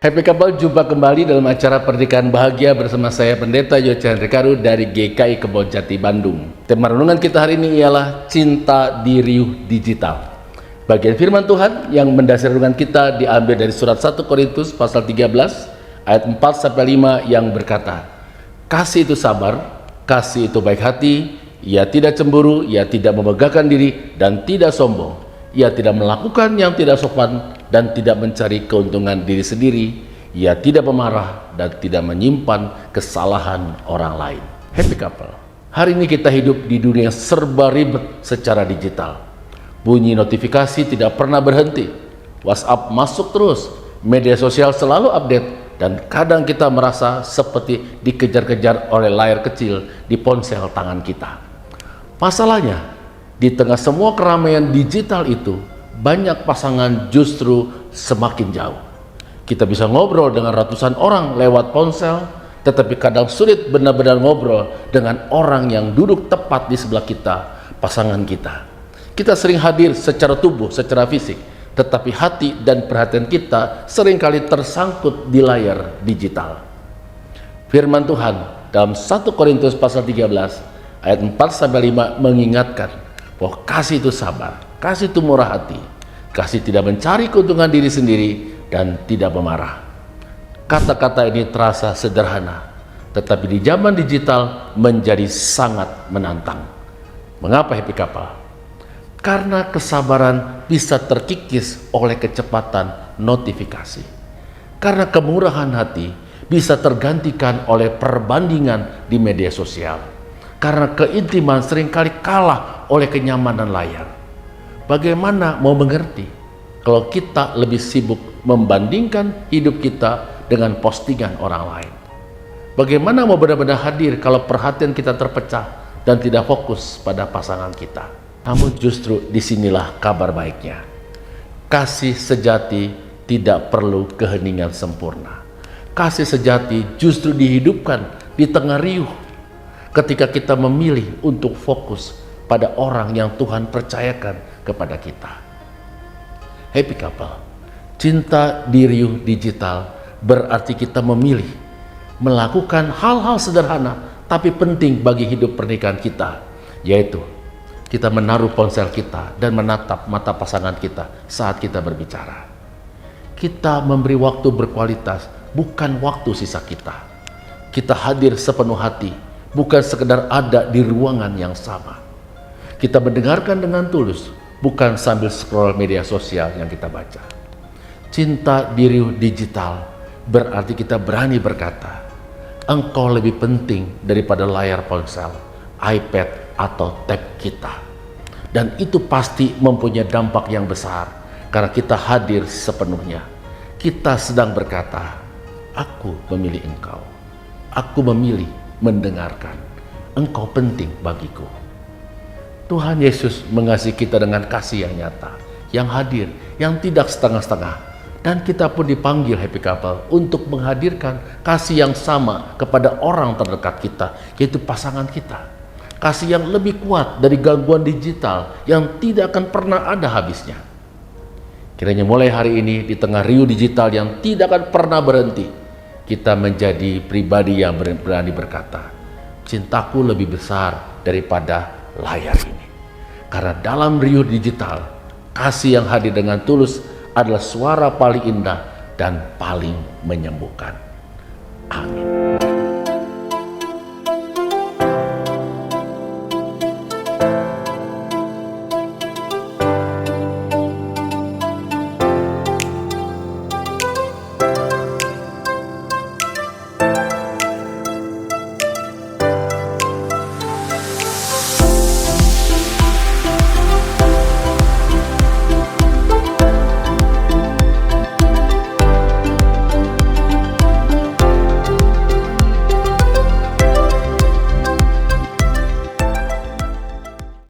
Happy Couple, jumpa kembali dalam acara Pernikahan Bahagia bersama saya Pendeta Yocha Hendrikaru dari GKI Kebonjati, Bandung. Tema renungan kita hari ini ialah Cinta di Riuh Digital. Bagian firman Tuhan yang mendasari renungan kita diambil dari surat 1 Korintus pasal 13 ayat 4-5 yang berkata, kasih itu sabar, kasih itu baik hati, ia tidak cemburu, ia tidak memegahkan diri dan tidak sombong, ia tidak melakukan yang tidak sopan dan tidak mencari keuntungan diri sendiri, ia tidak pemarah dan tidak menyimpan kesalahan orang lain. Happy Couple, hari ini kita hidup di dunia yang serba ribet secara digital. Bunyi notifikasi tidak pernah berhenti, WhatsApp masuk terus, media sosial selalu update, dan kadang kita merasa seperti dikejar-kejar oleh layar kecil di ponsel tangan kita. Masalahnya, di tengah semua keramaian digital itu, banyak pasangan justru semakin jauh. Kita bisa ngobrol dengan ratusan orang lewat ponsel, tetapi kadang sulit benar-benar ngobrol dengan orang yang duduk tepat di sebelah kita, pasangan kita. Kita sering hadir secara tubuh, secara fisik, tetapi hati dan perhatian kita seringkali tersangkut di layar digital. Firman Tuhan dalam 1 Korintus pasal 13 ayat 4-5 mengingatkan bahwa kasih itu sabar, kasih itu murah hati, kasih tidak mencari keuntungan diri sendiri, dan tidak memarah. Kata-kata ini terasa sederhana, tetapi di zaman digital menjadi sangat menantang. Mengapa Happy Couple? Karena kesabaran bisa terkikis oleh kecepatan notifikasi. Karena kemurahan hati bisa tergantikan oleh perbandingan di media sosial. Karena keintiman seringkali kalah oleh kenyamanan layar. Bagaimana mau mengerti kalau kita lebih sibuk membandingkan hidup kita dengan postingan orang lain? Bagaimana mau benar-benar hadir kalau perhatian kita terpecah dan tidak fokus pada pasangan kita? Namun justru disinilah kabar baiknya. Kasih sejati tidak perlu keheningan sempurna. Kasih sejati justru dihidupkan di tengah riuh ketika kita memilih untuk fokus pada orang yang Tuhan percayakan kepada kita. Happy Couple, cinta di riuh digital berarti kita memilih melakukan hal-hal sederhana tapi penting bagi hidup pernikahan kita, yaitu kita menaruh ponsel kita dan menatap mata pasangan kita saat kita berbicara. Kita memberi waktu berkualitas, bukan waktu sisa kita. Kita hadir sepenuh hati, bukan sekedar ada di ruangan yang sama. Kita mendengarkan dengan tulus, bukan sambil scroll media sosial yang kita baca. Cinta di riuh digital berarti kita berani berkata, engkau lebih penting daripada layar ponsel, iPad, atau tab kita. Dan itu pasti mempunyai dampak yang besar karena kita hadir sepenuhnya. Kita sedang berkata, aku memilih engkau, aku memilih mendengarkan, engkau penting bagiku. Tuhan Yesus mengasihi kita dengan kasih yang nyata, yang hadir, yang tidak setengah-setengah. Dan kita pun dipanggil Happy Couple untuk menghadirkan kasih yang sama kepada orang terdekat kita, yaitu pasangan kita. Kasih yang lebih kuat dari gangguan digital yang tidak akan pernah ada habisnya. Kiranya mulai hari ini di tengah riuh digital yang tidak akan pernah berhenti, kita menjadi pribadi yang berani berkata, cintaku lebih besar daripada layar ini. Karena dalam riuh digital, kasih yang hadir dengan tulus adalah suara paling indah dan paling menyembuhkan. Amin.